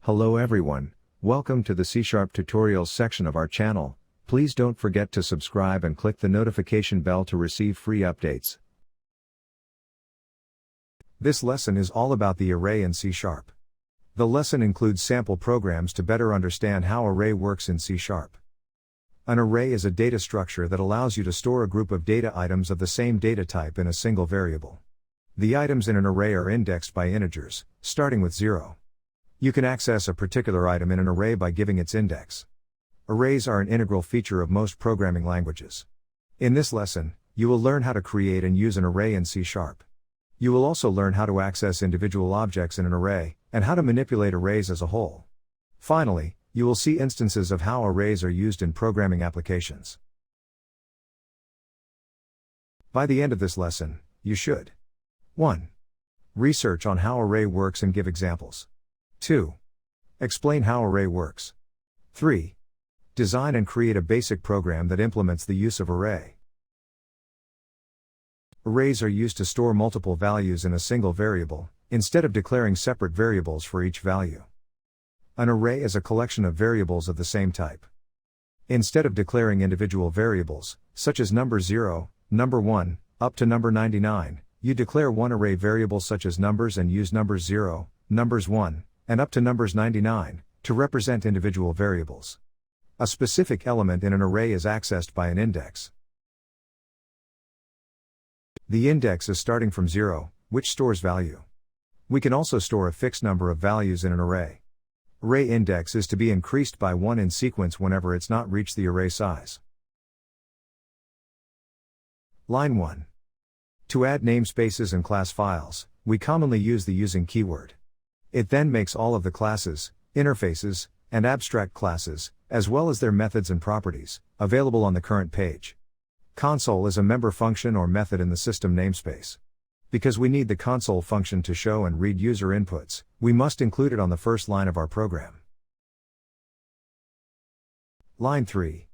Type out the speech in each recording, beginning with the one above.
Hello everyone, welcome to the C# tutorials section of our channel. Please don't forget to subscribe and click the notification bell to receive free updates. This lesson is all about the array in C#. The lesson includes sample programs to better understand how array works in C#. An array is a data structure that allows you to store a group of data items of the same data type in a single variable. The items in an array are indexed by integers, starting with 0. You can access a particular item in an array by giving its index. Arrays are an integral feature of most programming languages. In this lesson, you will learn how to create and use an array in C#. You will also learn how to access individual objects in an array, and how to manipulate arrays as a whole. Finally, you will see instances of how arrays are used in programming applications. By the end of this lesson, you should 1. Research on how array works and give examples. 2. Explain how array works. 3. Design and create a basic program that implements the use of array. Arrays are used to store multiple values in a single variable, instead of declaring separate variables for each value. An array is a collection of variables of the same type. Instead of declaring individual variables, such as number 0, number 1, up to number 99, you declare one array variable such as numbers and use numbers 0, numbers 1, and up to numbers 99, to represent individual variables. A specific element in an array is accessed by an index. The index is starting from 0, which stores value. We can also store a fixed number of values in an array. Array index is to be increased by 1 in sequence whenever it's not reached the array size. Line 1. To add namespaces and class files, we commonly use the using keyword. It then makes all of the classes, interfaces, and abstract classes, as well as their methods and properties, available on the current page. Console is a member function or method in the system namespace. Because we need the console function to show and read user inputs, we must include it on the first line of our program. Line 3.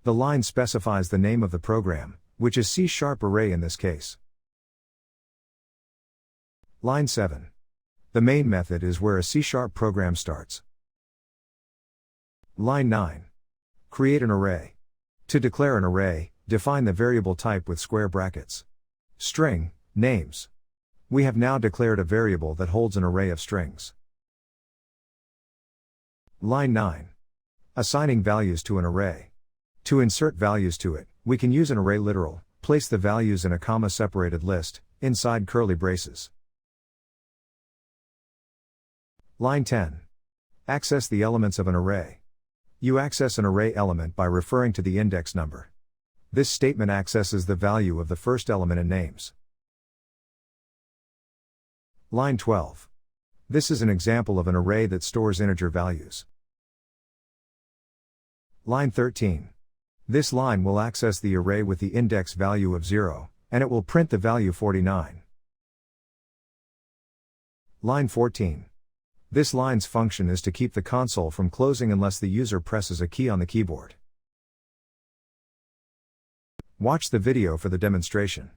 The line specifies the name of the program, which is C# array in this case. Line 7. The main method is where a C# program starts. Line 9. Create an array. To declare an array, define the variable type with square brackets. String, names. We have now declared a variable that holds an array of strings. Line 9. Assigning values to an array. To insert values to it, we can use an array literal, place the values in a comma-separated list, inside curly braces. Line 10. Access the elements of an array. You access an array element by referring to the index number. This statement accesses the value of the first element in names. Line 12. This is an example of an array that stores integer values. Line 13. This line will access the array with the index value of 0, and it will print the value 49. Line 14. This line's function is to keep the console from closing unless the user presses a key on the keyboard. Watch the video for the demonstration.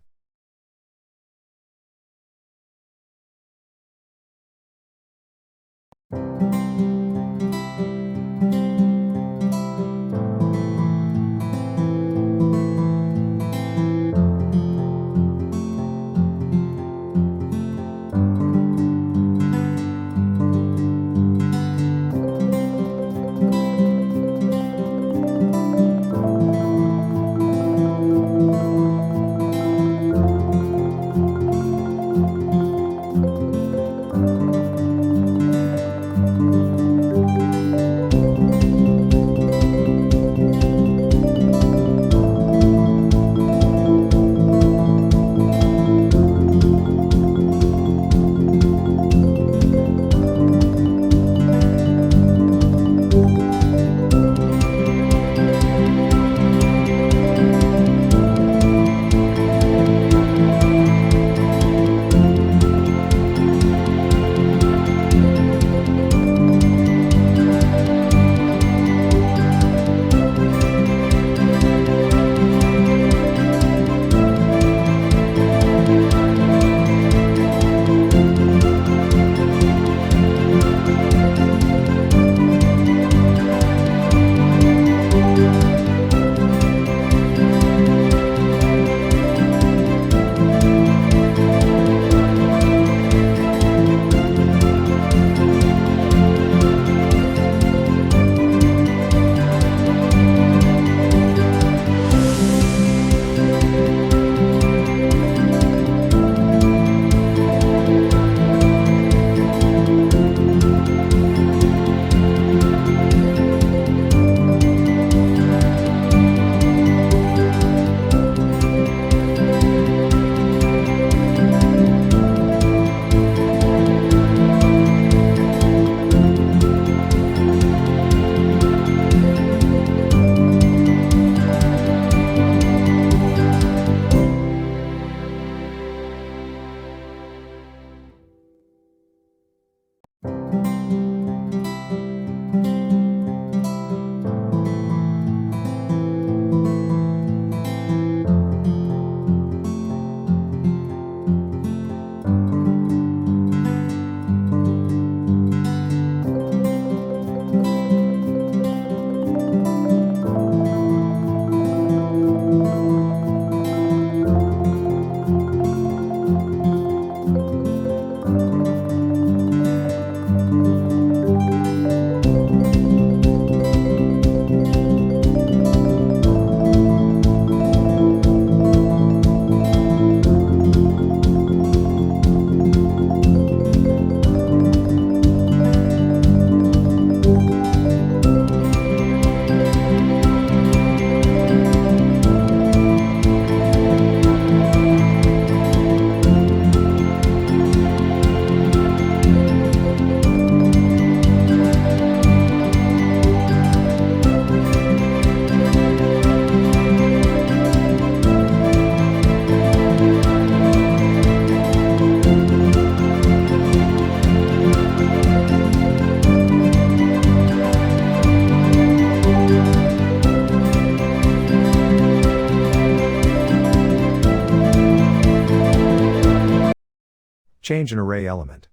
Change an array element.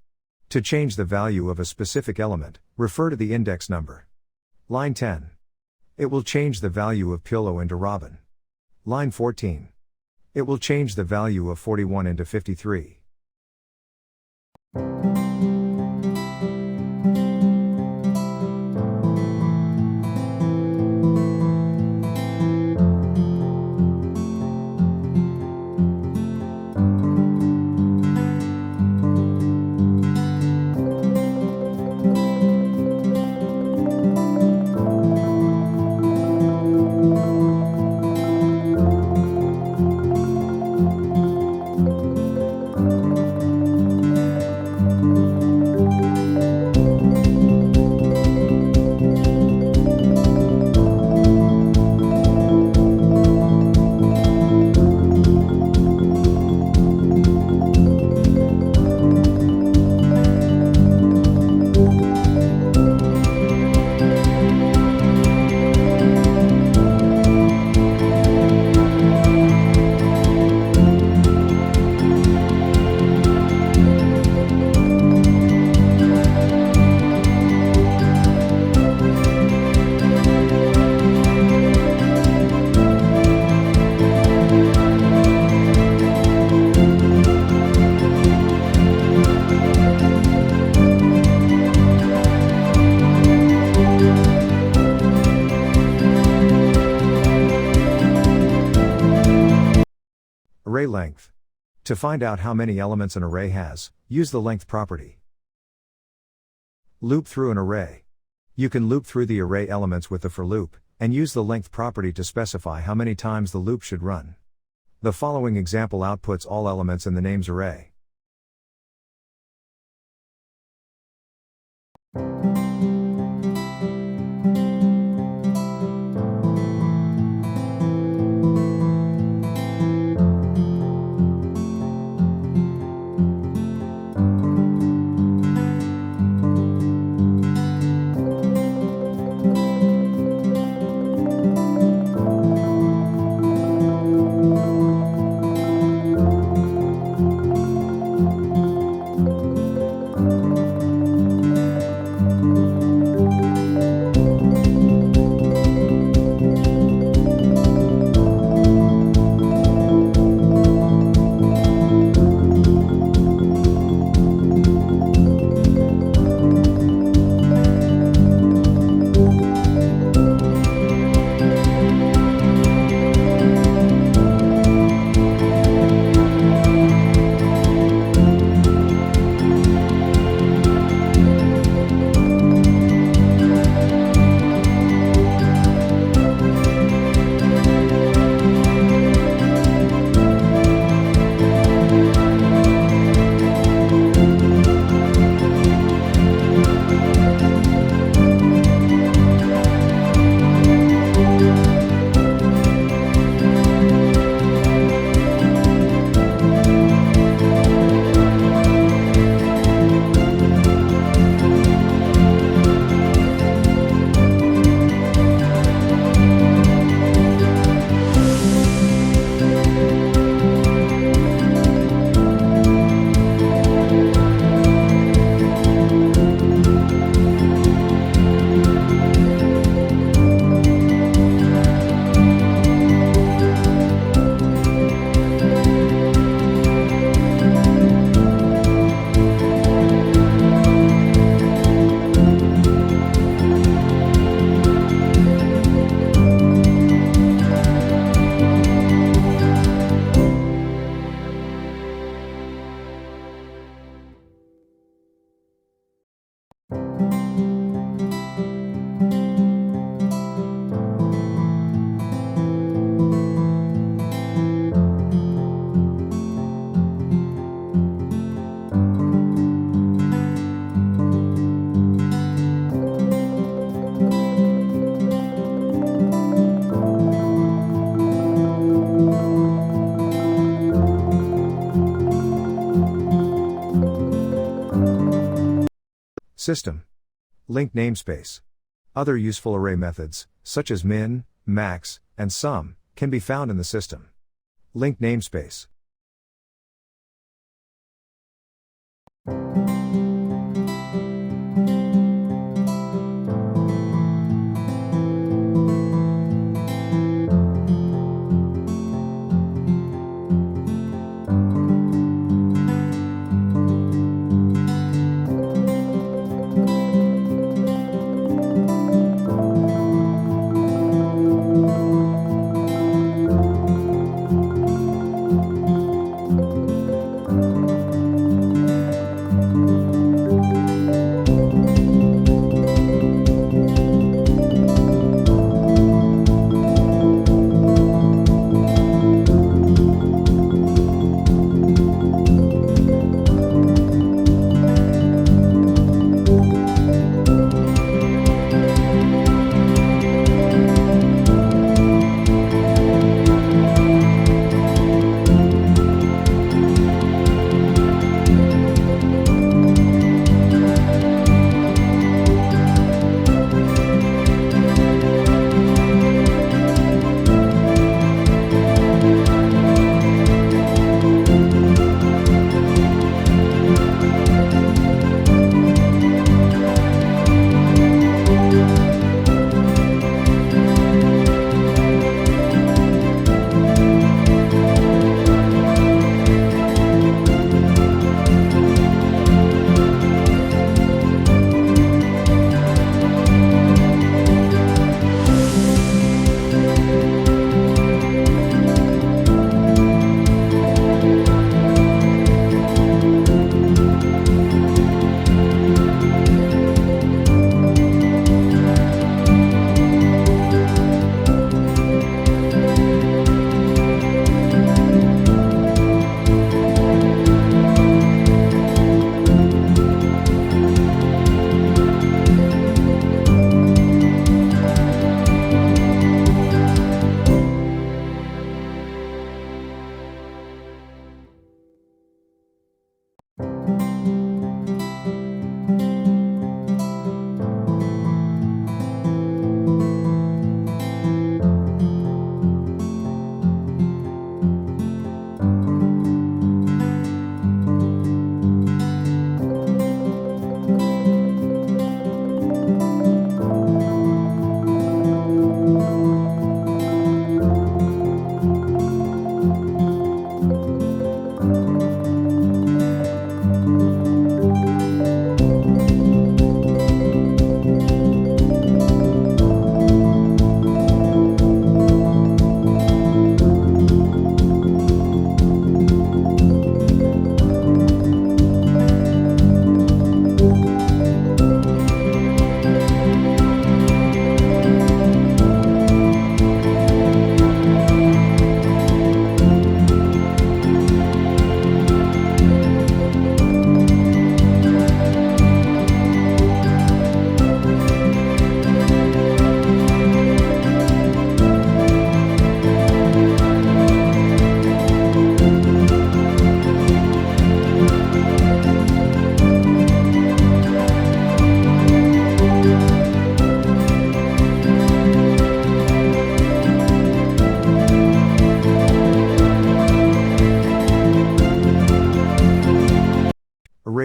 To change the value of a specific element, refer to the index number. Line 10. It will change the value of pillow into Robin. Line 14. It will change the value of 41 into 53. Array length. To find out how many elements an array has, use the length property. Loop through an array. You can loop through the array elements with the for loop, and use the length property to specify how many times the loop should run. The following example outputs all elements in the names array. System. Linked namespace. Other useful array methods, such as min, max, and sum, can be found in the system. Linked namespace.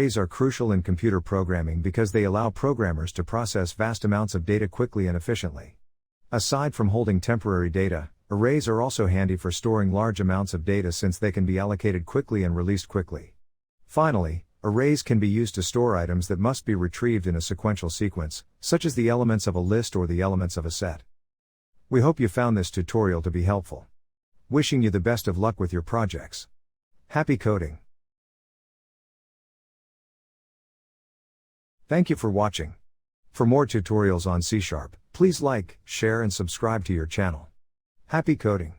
Arrays are crucial in computer programming because they allow programmers to process vast amounts of data quickly and efficiently. Aside from holding temporary data, arrays are also handy for storing large amounts of data since they can be allocated quickly and released quickly. Finally, arrays can be used to store items that must be retrieved in a sequential sequence, such as the elements of a list or the elements of a set. We hope you found this tutorial to be helpful. Wishing you the best of luck with your projects. Happy coding! Thank you for watching. For more tutorials on C#, please like, share and subscribe to your channel. Happy coding!